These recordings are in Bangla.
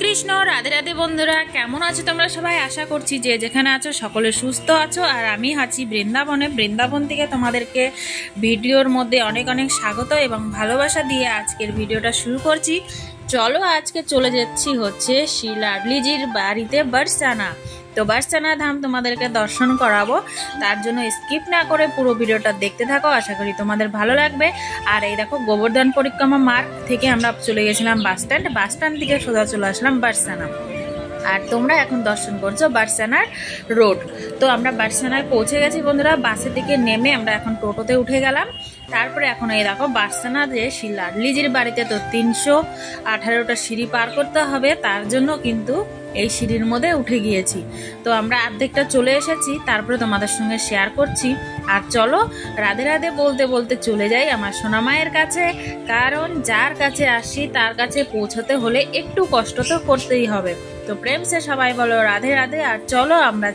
কৃষ্ণ, রাধে রাধে বন্ধুরা, কেমন আছো তোমরা সবাই? আশা করছি যে যেখানে আছো সকলে সুস্থ আছো। আর আমি আছি বৃন্দাবনে। বৃন্দাবন থেকে তোমাদেরকে ভিডিওর মধ্যে অনেক অনেক স্বাগত এবং ভালোবাসা দিয়ে আজকের ভিডিওটা শুরু করছি। চলো আজকে চলে যাচ্ছি হচ্ছে শ্রী লাডলিজির বাড়িতে বরসানা। তো বরসানা ধাম তোমাদেরকে দর্শন করাবো, তার জন্য স্কিপ না করে পুরো ভিডিওটা দেখতে থাকো। আশা করি তোমাদের ভালো লাগবে। আর এই দেখো, গোবর্ধন পরিক্রমা মার্গ থেকে আমরা চলে গেছিলাম বাস স্ট্যান্ড থেকে সোজা চলে আসলাম বরসানা। আর তোমরা এখন দর্শন করছো বরসানার রোড। তো আমরা বরসানায় পৌঁছে গেছি বন্ধুরা। বাসে থেকে নেমে আমরা এখন টোটোতে উঠে গেলাম। তারপরে এখন এই দেখো, বরসানা যে শ্রী লাডলিজির বাড়িতে তো 318টা সিঁড়ি পার করতে হবে, তার জন্য কিন্তু এই সিঁড়ির মধ্যে উঠে গিয়েছি। তো আমরা অর্ধেকটা চলে এসেছি, তারপরে তোমাদের সঙ্গে শেয়ার করছি। আর চলো রাধে রাধে বলতে বলতে চলে যাই আমার সোনামায়ের কাছে, কারণ যার কাছে আসি তার কাছে পৌঁছাতে হলে একটু কষ্ট তো করতেই হবে। তো প্রেম সে সবাই বলো রাধে রাধে। আর চলো আমরা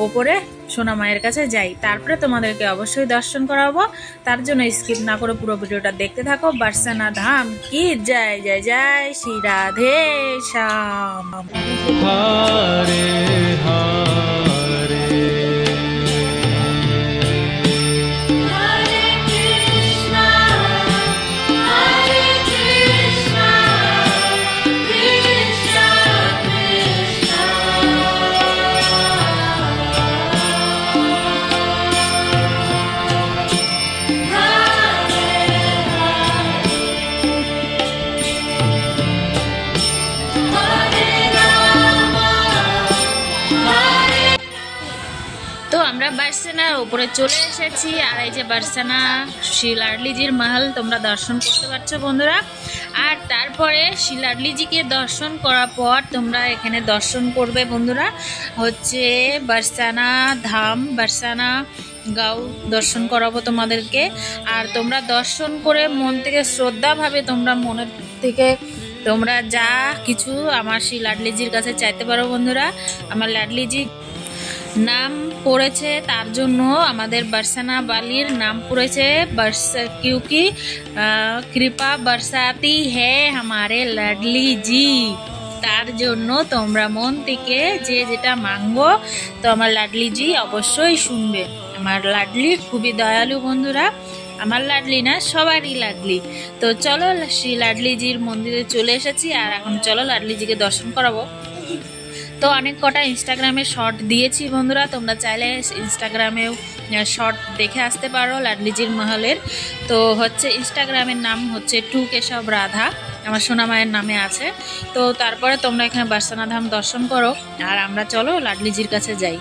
ওপরে সোনামায়ের কাছে যাই, তারপরে তোমাদেরকে অবশ্যই দর্শন করাবো। তার জন্য স্কিপ না করে পুরো ভিডিওটা দেখতে থাকো। বরসানা ধাম কি জয় জয় জয় শ্রী রাধে শ্যাম। হরে হরে আমরা বরসানার উপরে চলে এসেছি। আর এই যে বরসানা শ্রী লাডলিজির মহল তোমরা দর্শন করতে পারছো বন্ধুরা। আর তারপরে শ্রী লাডলিজিকে দর্শন করার পর তোমরা এখানে দর্শন করবে বন্ধুরা হচ্ছে বরসানা ধাম, বরসানা গাঁও দর্শন করাবো তোমাদেরকে। আর তোমরা দর্শন করে মন থেকে শ্রদ্ধাভাবে তোমরা মনের থেকে তোমরা যা কিছু আমার শ্রী লাডলিজির কাছে চাইতে পারো বন্ধুরা। আমার লাডলিজি নাম পড়েছে, তার জন্য আমাদের বরসানা বালির নাম পড়েছে क्योंकि কৃপা বরসাতি হে हमारे লাডলি জি। তার জন্য তোমরা মন থেকে যে যেটা মাঙ্গো তো আমার লাডলি জি অবশ্যই শুনবে। আমার লাডলি খুবই দয়ালু বন্ধুরা, আমার লাডলি না সবারই লাডলি। তো চলো শ্রী লাডলিজির মন্দিরে চলে এসেছি। আর এখন চলো লাডলিজিকে দর্শন করাবো। তো অনেক কটা ইনস্টাগ্রামে শর্ট দিয়েছি বন্ধুরা, তোমরা চাইলে ইনস্টাগ্রামেও শর্ট দেখে আসতে পারো লাডলিজির মহলের। তো হচ্ছে ইনস্টাগ্রামের নাম হচ্ছে টু কেশব রাধা, আমার সোনামায়ের নামে আছে। তো তারপরে তোমরা এখানে বরসানা ধাম দর্শন করো। আর আমরা চলো লাডলিজির কাছে যাই।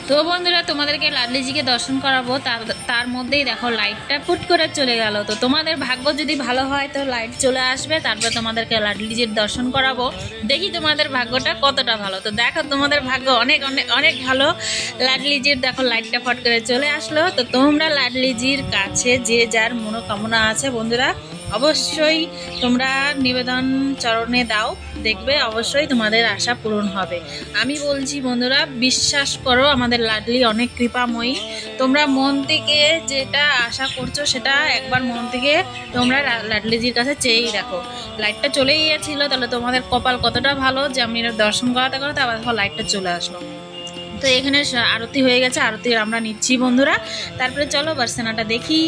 তো বন্ধুরা তোমাদেরকে লাডলিজিকে দর্শন করাবো, তার মধ্যেই দেখো লাইটটা ফুট করে চলে গেল। তো তোমাদের ভাগ্য যদি ভালো হয় তো লাইট চলে আসবে, তারপরে তোমাদেরকে লাডলিজির দর্শন করাবো। দেখি তোমাদের ভাগ্যটা কতটা ভালো। তো দেখো তোমাদের ভাগ্য অনেক অনেক অনেক ভালো। লাডলিজির দেখো লাইটটা ফট করে চলে আসলো। তো তোমরা লাডলিজির কাছে যে যার মনোকামনা আছে বন্ধুরা অবশ্যই তোমরা নিবেদন চরণে দাও, দেখবে অবশ্যই তোমাদের আশা পূরণ হবে। আমি বলছি বন্ধুরা, বিশ্বাস করো, আমাদের লাডলি অনেক কৃপাময়ী। তোমরা মন থেকে যেটা আশা করছো সেটা একবার মন থেকে তোমরা লাডলিজির কাছে চেয়েই দেখো। লাইটটা চলে গিয়েছিল, তাহলে তোমাদের কপাল কতটা ভালো যে আমি দর্শন করাতে করাতে আবার দেখো লাইটটা চলে আসলো। তো এখানে আরতি হয়ে গেছে, আরতি আমরা নিচ্ছি বন্ধুরা। তারপরে চলো বার্সেনাটা দেখি।